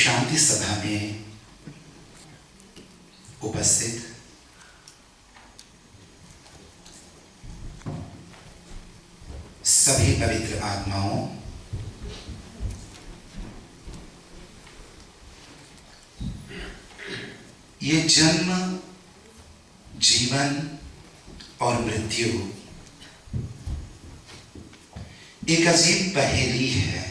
शांति सभा में उपस्थित सभी पवित्र आत्माओं, ये जन्म, जीवन और मृत्यु एक अजीब पहेली है।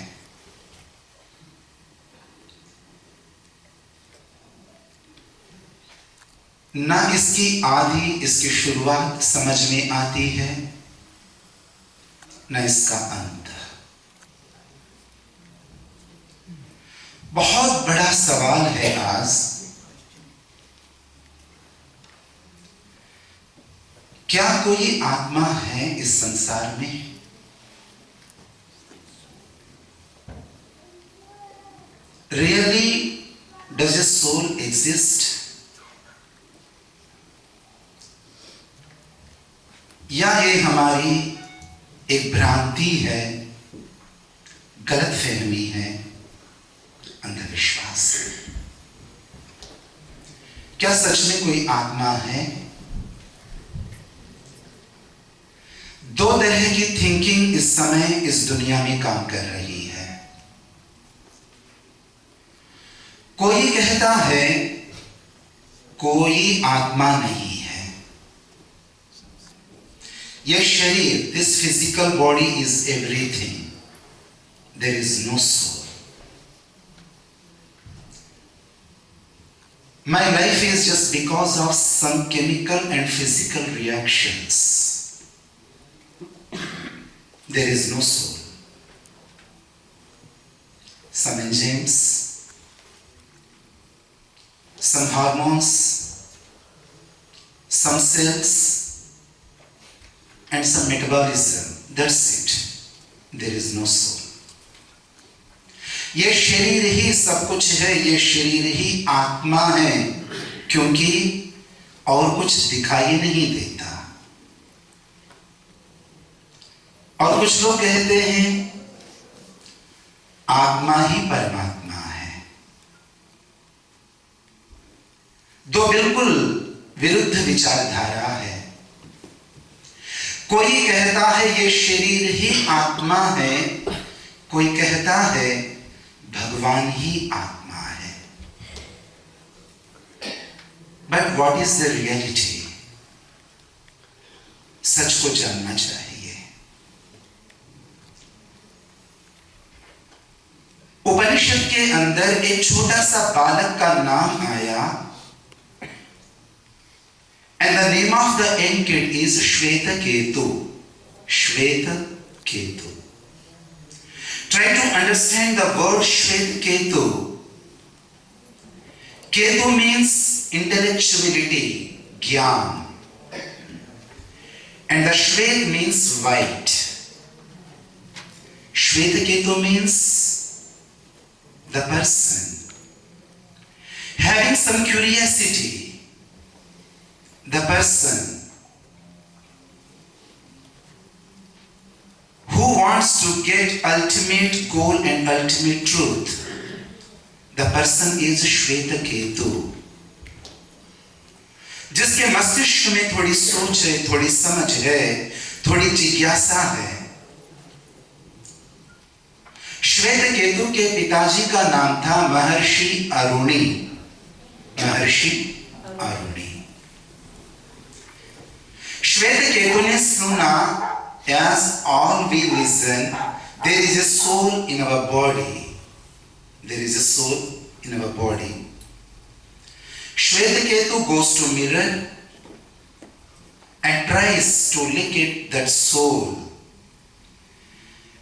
ना इसकी आदि, इसकी शुरुआत समझ में आती है, न इसका अंत। बहुत बड़ा सवाल है आज, क्या कोई आत्मा है इस संसार में? Really, does a soul exist? या ये हमारी एक भ्रांति है, गलतफहमी है, अंधविश्वास है? क्या सच में कोई आत्मा है? दो तरह की थिंकिंग इस समय इस दुनिया में काम कर रही है। कोई कहता है कोई आत्मा नहीं है, यह शरीर, this physical body is everything, there is no soul. My life is just because of some chemical and physical reactions. There is no soul. Some enzymes, some hormones, some cells, and some metabolism. That's it. There is no soul. ये शरीर ही सब कुछ है, ये शरीर ही आत्मा है, क्योंकि और कुछ दिखाई नहीं देता। और कुछ लोग कहते हैं आत्मा ही परमात्मा है। दो बिल्कुल विरुद्ध विचारधारा है। कोई कहता है ये शरीर ही आत्मा है, कोई कहता है भगवान ही आत्मा है। But what is the reality? सच को जानना चाहिए। उपनिषद के अंदर एक छोटा सा बालक का नाम आया, and the name of the young kid is Shvetaketu. Shvetaketu. Try to understand the word Shvetaketu. Ketu means intellectuality, Gyan. And the Shvet means white. Shvetaketu means the person having some curiosity, the person who wants to get ultimate goal and ultimate truth. The person is Shvetaketu. जिसके मस्तिष्क में थोड़ी सोच है, थोड़ी समझ है, थोड़ी जिज्ञासा है। श्वेतकेतु के पिताजी का नाम था महर्षि अरुणी। महर्षि अरुणी। श्वेतकेतु ने सुना, as all we listen, there is a soul in our body. There is a soul in our body. Shvetaketu goes to mirror and tries to locate that soul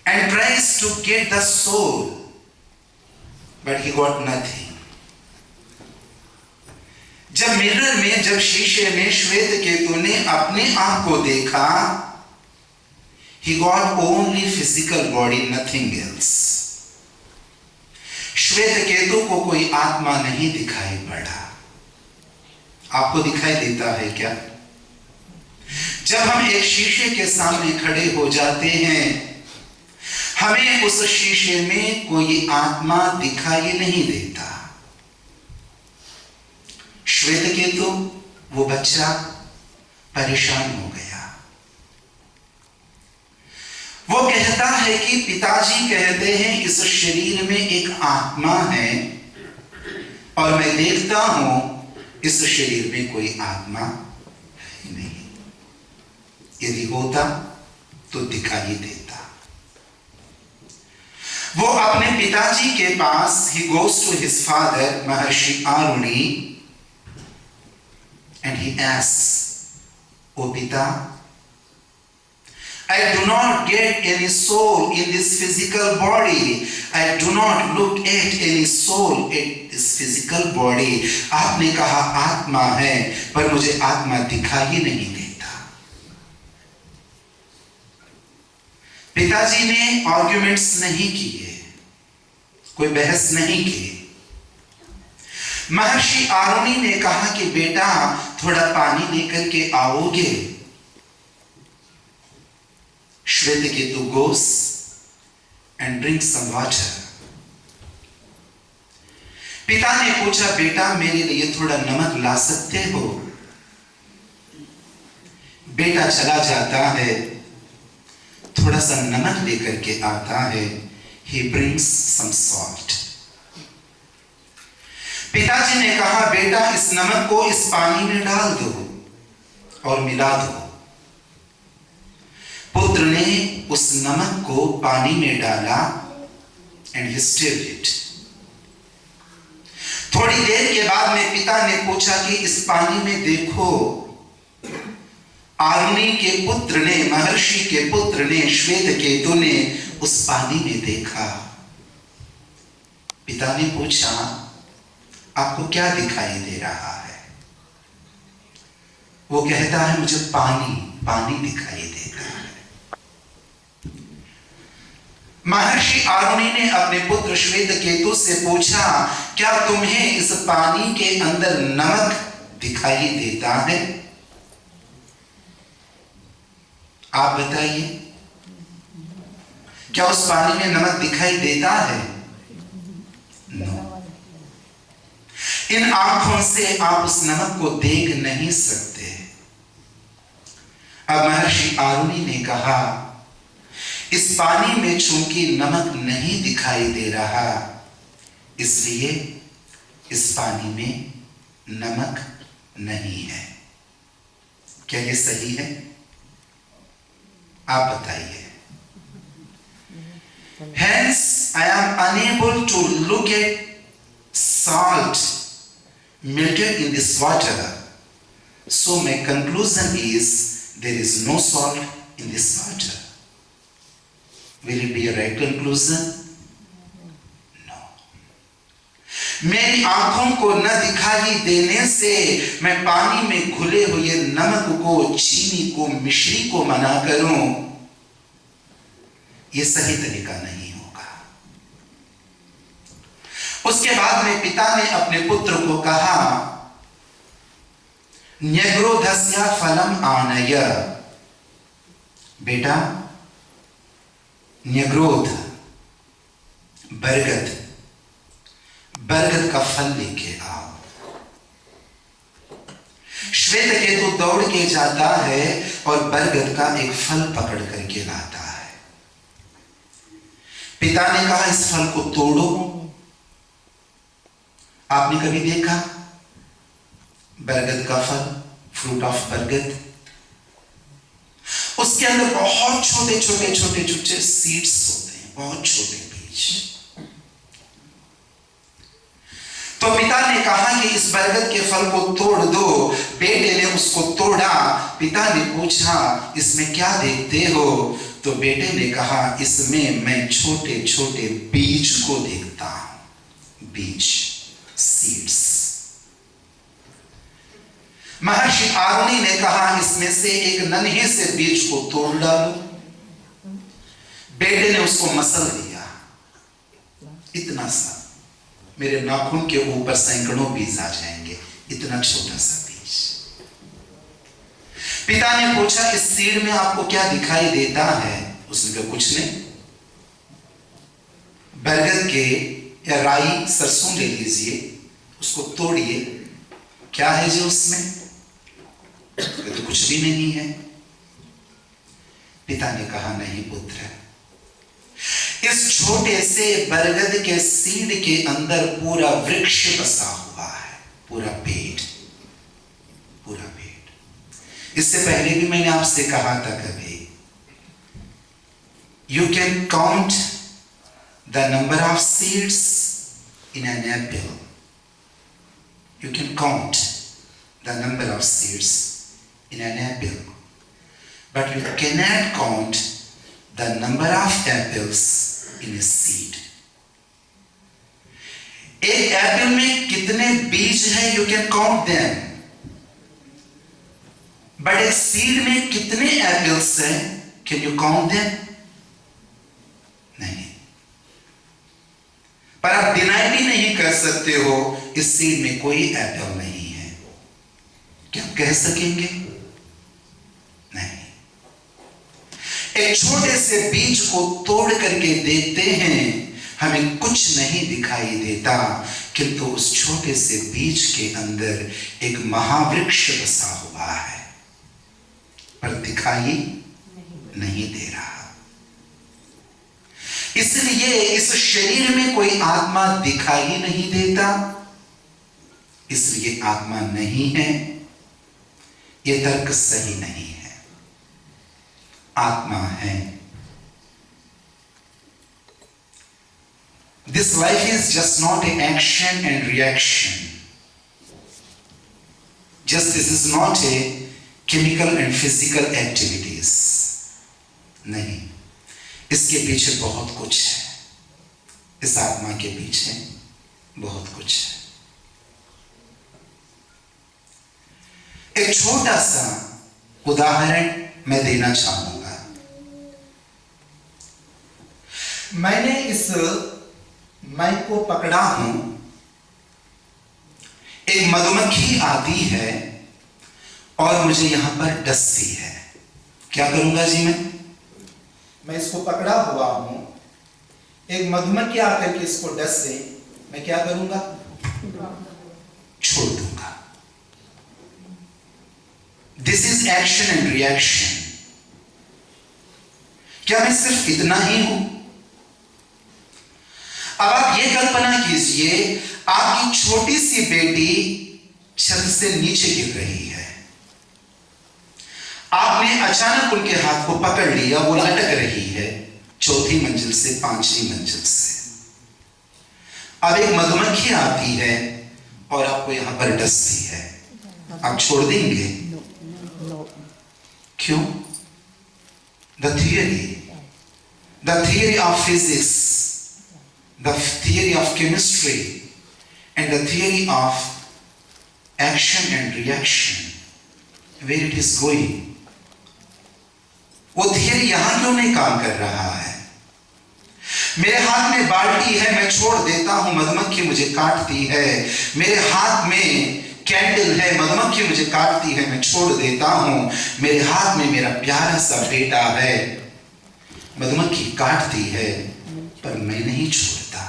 and tries to get the soul, but he got nothing. जब mirror में, जब शीशे में श्वेतकेतु ने अपने आप को देखा, he got only physical body, nothing else. Shvetaketu को कोई आत्मा नहीं दिखाई पड़ा। आपको दिखाई देता है क्या? जब हम एक शीशे के सामने खड़े हो जाते हैं, हमें उस शीशे में कोई आत्मा दिखाई नहीं देता। श्वेतकेतु वो बच्चा परेशान हो गया। वो कहता है कि पिताजी कहते हैं इस शरीर में एक आत्मा है और मैं देखता हूं इस शरीर में कोई आत्मा है नहीं। यदि होता तो दिखाई देता। वो अपने पिताजी के पास, he goes to his father, Maharshi Aruni, and he asks, O पिता, I do not get any soul in this physical body. I do not look at any soul in this physical body. आपने कहा आत्मा है, पर मुझे आत्मा दिखाई नहीं देता। पिताजी ने आर्ग्यूमेंट्स नहीं किए, कोई बहस नहीं की। महर्षि आरुणि ने कहा कि बेटा थोड़ा पानी लेकर के आओगे? Shvetaketu goes and drinks some water. पिता ने पूछा, बेटा मेरे लिए थोड़ा नमक ला सकते हो? बेटा चला जाता है, थोड़ा सा नमक लेकर के आता है। He brings some salt. पिताजी ने कहा, बेटा इस नमक को इस पानी में डाल दो और मिला दो। पुत्र ने उस नमक को पानी में डाला and he stirred it. थोड़ी देर के बाद में पिता ने पूछा कि इस पानी में देखो। आरुणि के पुत्र ने, महर्षि के पुत्र ने, श्वेतकेतु ने उस पानी में देखा। पिता ने पूछा, आपको क्या दिखाई दे रहा है? वो कहता है, मुझे पानी दिखाई देता है। महर्षि आरुणि ने अपने पुत्र श्वेतकेतु से पूछा, क्या तुम्हें इस पानी के अंदर नमक दिखाई देता है? आप बताइए, क्या उस पानी में नमक दिखाई देता है? नो। इन आंखों से आप उस नमक को देख नहीं सकते। अब महर्षि आरुणि ने कहा, इस पानी में चूंकि नमक नहीं दिखाई दे रहा, इसलिए इस पानी में नमक नहीं है। क्या ये सही है? आप बताइए। Hence, I am unable to look at salt melted in this water. So my conclusion is there is no salt in this water. Will it be a right conclusion? No. मेरी आंखों को न दिखाई देने से मैं पानी में घुले हुए नमक को, चीनी को, मिश्री को मना करूं, यह सही तरीका नहीं होगा। उसके बाद में पिता ने अपने पुत्र को कहा, न्यग्रोधस्य फलम आनय। बेटा न्यग्रोध, बरगद का फल लेके आओ। श्वेतकेतु दौड़ के जाता है और बरगद का एक फल पकड़ करके लाता है। पिता ने कहा, इस फल को तोड़ो। आपने कभी देखा बरगद का फल, फ्रूट ऑफ बरगद? उसके अंदर बहुत छोटे छोटे छोटे छोटे सीड्स होते हैं, बहुत छोटे बीज। तो पिता ने कहा कि इस बरगद के फल को तोड़ दो। बेटे ने उसको तोड़ा। पिता ने पूछा, इसमें क्या देखते हो? तो बेटे ने कहा, इसमें मैं छोटे छोटे बीज को देखता हूं। बीज, सीड्स। महर्षि आरुणि ने कहा, इसमें से एक नन्हे से बीज को तोड़ डालो। बेटे ने उसको मसल दिया, इतना सा, मेरे नाखून के ऊपर सैकड़ों बीज आ जाएंगे, इतना छोटा सा बीज। पिता ने पूछा, इस सीड में आपको क्या दिखाई देता है? उसने कहा, कुछ नहीं। बरगद के या राई, सरसों ले लीजिए, उसको तोड़िए क्या है जो उसमें? ये तो कुछ भी नहीं है। पिता ने कहा, नहीं पुत्र, इस छोटे से बरगद के सीड के अंदर पूरा वृक्ष बसा हुआ है, पूरा पेड़, पूरा पेड़। इससे पहले भी मैंने आपसे कहा था कभी, you can count the number of seeds in an apple. You can count the number of seeds in an apple, but you cannot count the number of apples in a seed. एक Apple में कितने बीज हैं, you can count them, but एक seed में कितने apples हैं, can you count them? नहीं। पर आप डिनाई भी नहीं कर सकते हो इस सीड में कोई एप्पल नहीं है, क्या आप कह सकेंगे? नहीं। एक छोटे से बीज को तोड़ करके देखते हैं, हमें कुछ नहीं दिखाई देता, किंतु उस छोटे से बीज के अंदर एक महावृक्ष बसा हुआ है, पर दिखाई नहीं दे रहा। इसलिए इस शरीर में कोई आत्मा दिखाई नहीं देता, इसलिए आत्मा नहीं है। यह तर्क सही नहीं है। आत्मा है। This life is just not an action and reaction. Just this is not a chemical and physical activities. नहीं, इसके पीछे बहुत कुछ है। इस आत्मा के पीछे बहुत कुछ है। एक छोटा सा उदाहरण मैं देना चाहूंगा। मैंने इस माइक को पकड़ा हूं, एक मधुमक्खी आती है और मुझे यहां पर डसती है। क्या करूंगा जी मैं इसको पकड़ा हुआ हूं, एक मधुमक्खी आकर के इसको डस से, मैं क्या करूंगा? छोड़ दूंगा। This is action and reaction. क्या मैं सिर्फ इतना ही हूं? अब आप ये कल्पना कीजिए, आपकी छोटी सी बेटी छत से नीचे गिर रही है, आपने अचानक उनके हाथ को पकड़ लिया, वो लटक रही है 4थी मंजिल से 5वीं मंजिल से। अब एक मधुमक्खी आती है और आपको यहां पर डसती है, आप छोड़ देंगे? क्यों? The theory of physics, the theory of chemistry, and the theory of action and reaction, where it is going, वो थियरी यहां क्यों नहीं काम कर रहा है? मेरे हाथ में बाल्टी है, मैं छोड़ देता हूं, मधुमक्खी मुझे काटती है। मेरे हाथ में कैंडल है, मधुमक्खी मुझे काटती है, मैं छोड़ देता हूं। मेरे हाथ में मेरा प्यारा सा बेटा है, मधुमक्खी काटती है, पर मैं नहीं छोड़ता।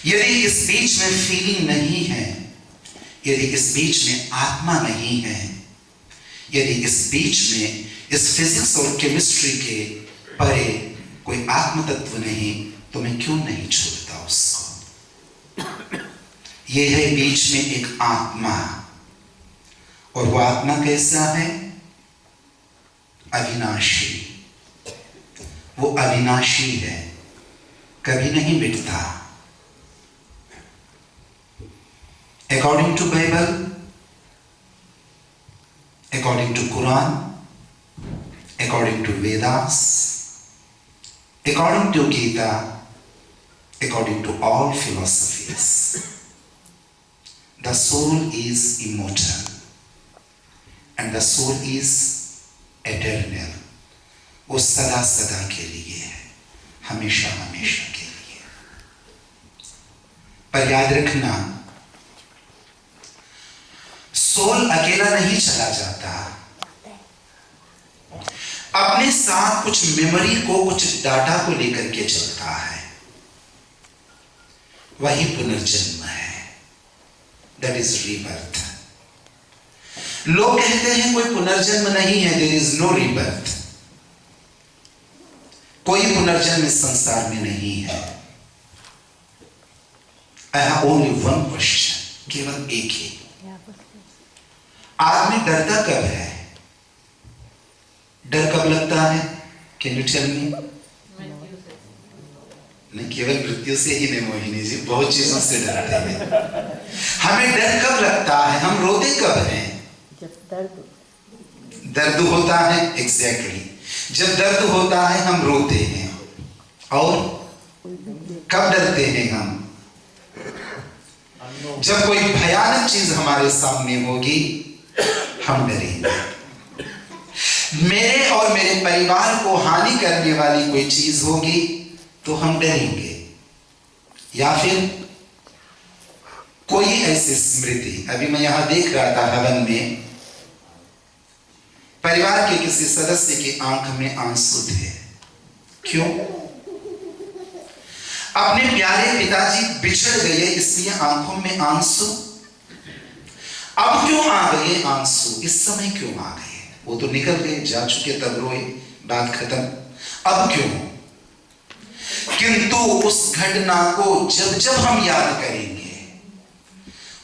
यदि इस बीच में फीलिंग नहीं है, यदि इस बीच में आत्मा नहीं है, यदि इस बीच में इस फिजिक्स और केमिस्ट्री के परे कोई आत्म तत्व नहीं, तो मैं क्यों नहीं छोड़ता उसको? यह है बीच में एक आत्मा, और वो आत्मा कैसा है? अविनाशी। वो अविनाशी है, कभी नहीं मिटता। According to Bible, according to Quran, according to Vedas, according to Gita, according to all philosophies, the soul is immortal and the soul is eternal. वो सदा सदा के लिए है, हमेशा हमेशा के लिए। पर याद रखना, सोल अकेला नहीं चला जाता, अपने साथ कुछ मेमोरी को, कुछ डाटा को लेकर के चलता है। वही पुनर्जन्म है। That is rebirth. लोग कहते हैं कोई पुनर्जन्म नहीं है, देयर इज नो रीबर्थ। कोई पुनर्जन्म इस संसार में नहीं है। I have only one question, केवल एक ही, आदमी डरता कब है? डर कब लगता है? Can you tell me? नहीं, केवल मृत्यु से ही नहीं मोहिनी जी, बहुत चीजों से डरते हैं। हमें डर कब लगता है? हम रोते कब हैं? जब दर्द होता है। एग्जैक्टली, जब दर्द होता है हम रोते हैं। और कब डरते हैं हम? जब कोई भयानक चीज हमारे सामने होगी हम डरेंगे। मेरे और मेरे परिवार को हानि करने वाली कोई चीज होगी तो हम डरेंगे। या फिर कोई ऐसी स्मृति, अभी मैं यहां देख रहा था हवन में, परिवार के किसी सदस्य की आंख में आंसू थे। क्यों? अपने प्यारे पिताजी बिछड़ गए इसलिए आंखों में आंसू। अब क्यों आ गए आंसू? इस समय क्यों आ गए? वो तो निकल गए, जा चुके, तब रोए, बात खत्म। अब क्यों? किंतु उस घटना को जब जब हम याद करेंगे,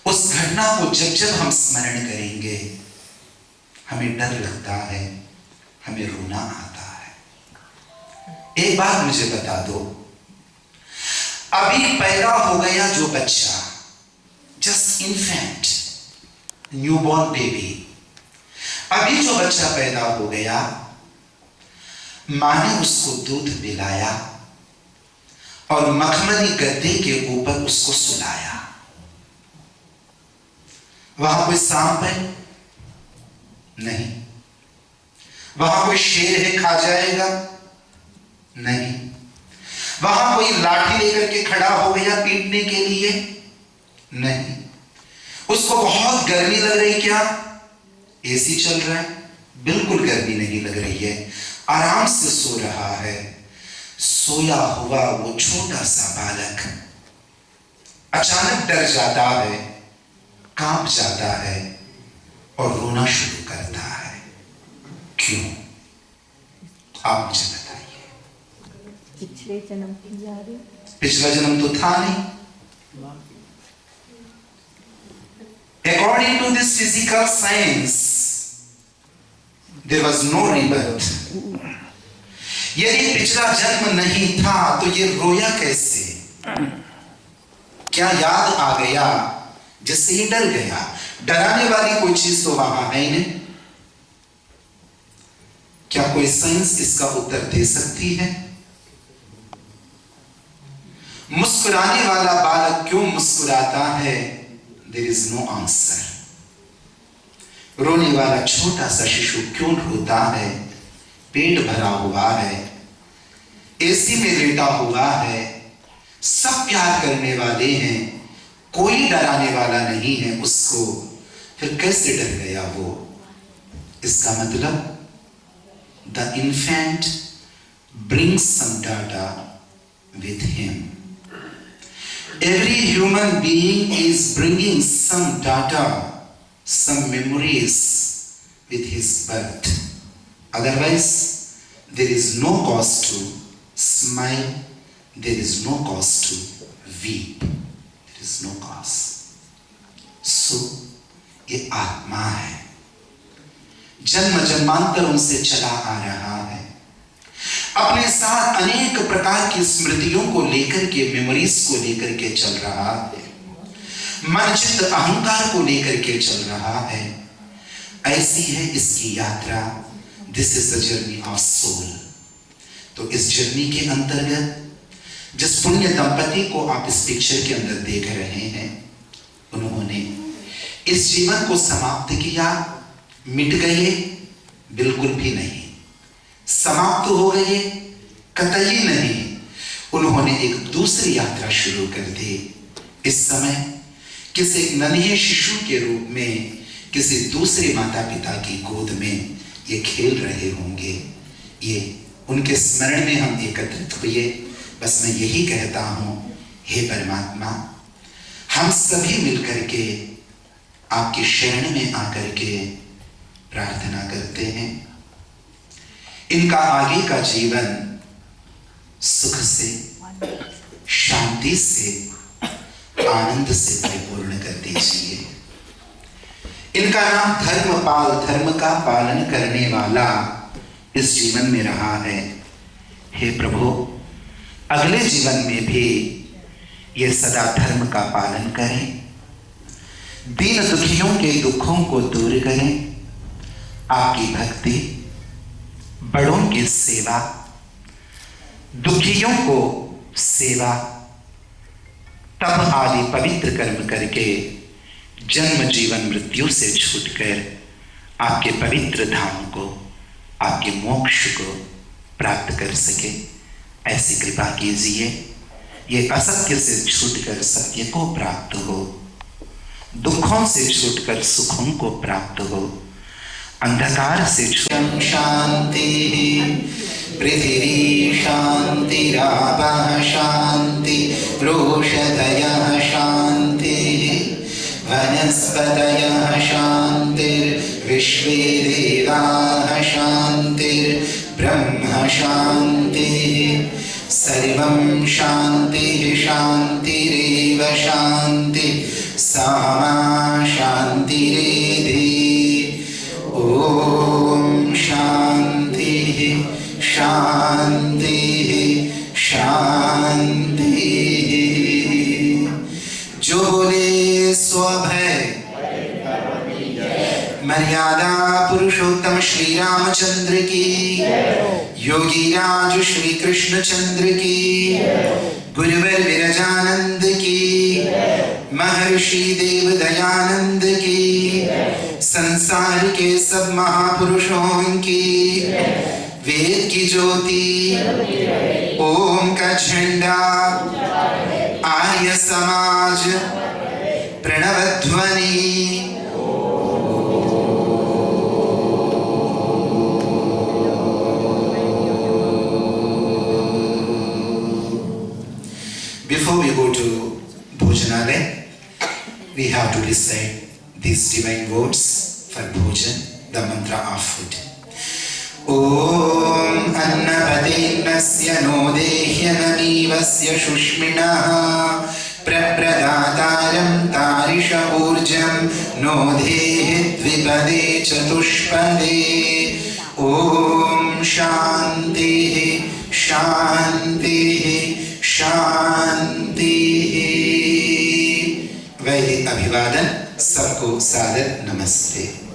उस घटना को जब जब हम स्मरण करेंगे, हमें डर लगता है, हमें रोना आता है। एक बात मुझे बता दो, अभी पैदा हो गया जो बच्चा, जस्ट इन्फेंट, न्यूबॉर्न बेबी, अभी जो बच्चा पैदा हो गया, मां ने उसको दूध पिलाया और मखमली गद्दे के ऊपर उसको सुलाया। वहां कोई सांप है? नहीं। वहां कोई शेर है खा जाएगा? नहीं। वहां कोई लाठी लेकर के खड़ा हो गया पीटने के लिए? नहीं। उसको बहुत गर्मी लग रही क्या? एसी चल रहा है? बिल्कुल गर्मी नहीं लग रही है, आराम से सो रहा है। सोया हुआ वो छोटा सा बालक अचानक डर जाता है, कांप जाता है और रोना शुरू करता है। क्यों? आप मुझे बताइए। पिछले जन्म की यादें। पिछला जन्म तो था नहीं। According to this physical science, there was no rebirth. यदि पिछला जन्म नहीं था तो ये रोया कैसे? क्या याद आ गया जिससे ये डर गया? डराने वाली कोई चीज तो वहां है ही नहीं। क्या कोई साइंस इसका उत्तर दे सकती है? मुस्कुराने वाला बालक क्यों मुस्कुराता है? There is no answer. रोने वाला छोटा सा शिशु क्यों रोता है? पेट भरा हुआ है, एसी में लेटा हुआ है, सब प्यार करने वाले हैं, कोई डराने वाला नहीं है उसको, फिर कैसे डर गया वो? इसका मतलब the infant brings some data with him. Every human being is bringing some data, some memories with his birth. Otherwise, there is no cause to smile, there is no cause to weep. There is no cause. So, ये आत्मा है, जन्म जन्मांतरों से चला आ रहा है, अपने साथ अनेक प्रकार की स्मृतियों को लेकर के, मेमोरीज को लेकर के चल रहा है, मन चित्त अहंकार को लेकर के चल रहा है। ऐसी है इसकी यात्रा। This is the journey of soul. तो इस जर्नी के अंतर्गत जिस पुण्य दंपति को आप इस पिक्चर के अंदर देख रहे हैं, उन्होंने इस जीवन को समाप्त किया। मिट गए? बिल्कुल भी नहीं। समाप्त हो गए? कतई नहीं। उन्होंने एक दूसरी यात्रा शुरू कर दी। इस समय किसी नन्हे शिशु के रूप में किसी दूसरे माता पिता की गोद में ये खेल रहे होंगे। ये उनके स्मरण में हम एकत्रित हुए। बस मैं यही कहता हूं, हे परमात्मा, हम सभी मिलकर के आपकी शरण में आकर के प्रार्थना करते हैं। इनका आगे का जीवन सुख से, शांति से, आनंद से परिपूर्ण कर दीजिए। इनका नाम धर्मपाल, धर्म का पालन करने वाला इस जीवन में रहा है। हे प्रभु, अगले जीवन में भी ये सदा धर्म का पालन करें, दीन दुखियों के दुखों को दूर करें, आपकी भक्ति, बड़ों की सेवा, दुखियों को सेवा, तप आदि पवित्र कर्म करके जन्म जीवन मृत्यु से छूटकर आपके पवित्र धाम को, आपके मोक्ष को प्राप्त कर सके, ऐसी कृपा कीजिए। ये असत्य से छूटकर सत्य को प्राप्त हो, दुखों से छूटकर सुखों को प्राप्त हो, अंधकार से शांति, पृथिवी शांतिरापः शांति, रोषधयः शांति, वनस्पतयः शांतिर्विश्वे देवाः शांतिर्ब्रह्म शांतिः, सर्वं शांतिः शांतिरेव शांतिः, सामा शांतिरेधि। ओम शांतिः शांतिः शांतिः। जो बोले स्वभय मर्यादा पुरुषोत्तम श्री रामचंद्र की, योगी राज श्री कृष्ण चंद्र की, गुरुवर विरजानंद की, महर्षि देव दयानंद की, संसार के सब महापुरुषों की, वेद की ज्योति, ओम का झंडा, आर्य समाज, प्रणव ध्वनि। Before we go to Bhojanalaya, we have to recite these divine words for Bhojan, the mantra of food. Om annapatennasya no dehyanamivasya shushminah prapradaataram tarisha urjam no dehidvipade chatushpade. Om shanti shanti शांति। वैदिक अभिवादन, सबको सादर नमस्ते।